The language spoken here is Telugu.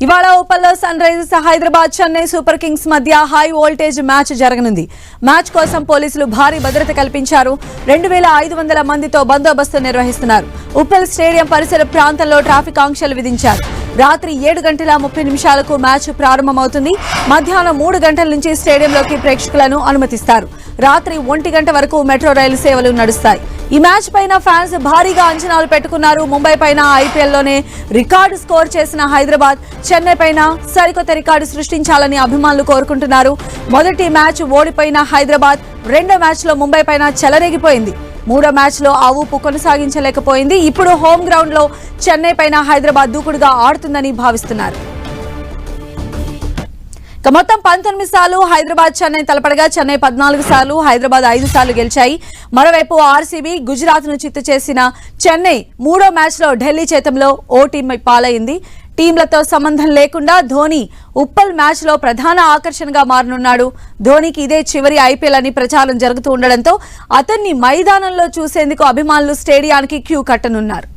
ఇవాళ ఉప్పల్లో sun risers Hyderabad Chennai super kings మధ్య హై వోల్టేజ్ మ్యాచ్ జరగనుంది. మ్యాచ్ కోసం పోలీసులు భారీ భద్రత కల్పించారు. 2500 మందితో బందోబస్తు నిర్వహిస్తున్నారు. ఉప్పల్ స్టేడియం పరిసర ప్రాంతంలో ట్రాఫిక్ ఆంక్షలు విధించారు. రాత్రి 7:30 మ్యాచ్ ప్రారంభమవుతుంది. మధ్యాహ్నం 3 గంటల నుంచి స్టేడియంలోకి ప్రేక్షకులను అనుమతిస్తారు. రాత్రి 1 గంట వరకు మెట్రో రైలు సేవలు నడుస్తాయి. ఈ మ్యాచ్ పైన ఫ్యాన్స్ భారీగా అంచనాలు పెట్టుకున్నారు. ముంబై పైన ఐపీఎల్లోనే రికార్డు స్కోర్ చేసిన హైదరాబాద్ చెన్నై పైన సరికొత్త రికార్డు సృష్టించాలని అభిమానులు కోరుకుంటున్నారు. మొదటి మ్యాచ్ ఓడిపోయిన హైదరాబాద్ రెండో మ్యాచ్ లో ముంబై పైన చెలరేగిపోయింది. మూడో మ్యాచ్ లో ఆ ఊపు కొనసాగించలేకపోయింది. ఇప్పుడు హోమ్ గ్రౌండ్ లో చెన్నై పైన హైదరాబాద్ దూకుడుగా ఆడుతుందని భావిస్తున్నారు. మొత్తం 19 సార్లు హైదరాబాద్ చెన్నై తలపడగా చెన్నై 14 సార్లు, హైదరాబాద్ 5 సార్లు గెలిచాయి. మరోవైపు ఆర్సీబీ గుజరాత్ ను చిత్తు చేసిన చెన్నై మూడో మ్యాచ్ లో ఢిల్లీ చేతంలో ఓ టీం పాలైంది. టీంలతో సంబంధం లేకుండా ధోని ఉప్పల్ మ్యాచ్ లో ప్రధాన ఆకర్షణగా మారనున్నాడు. ధోనికి ఇదే చివరి ఐపీఎల్ అని ప్రచారం జరుగుతూ ఉండడంతో అతన్ని మైదానంలో చూసేందుకు అభిమానులు స్టేడియానికి క్యూ కట్టనున్నారు.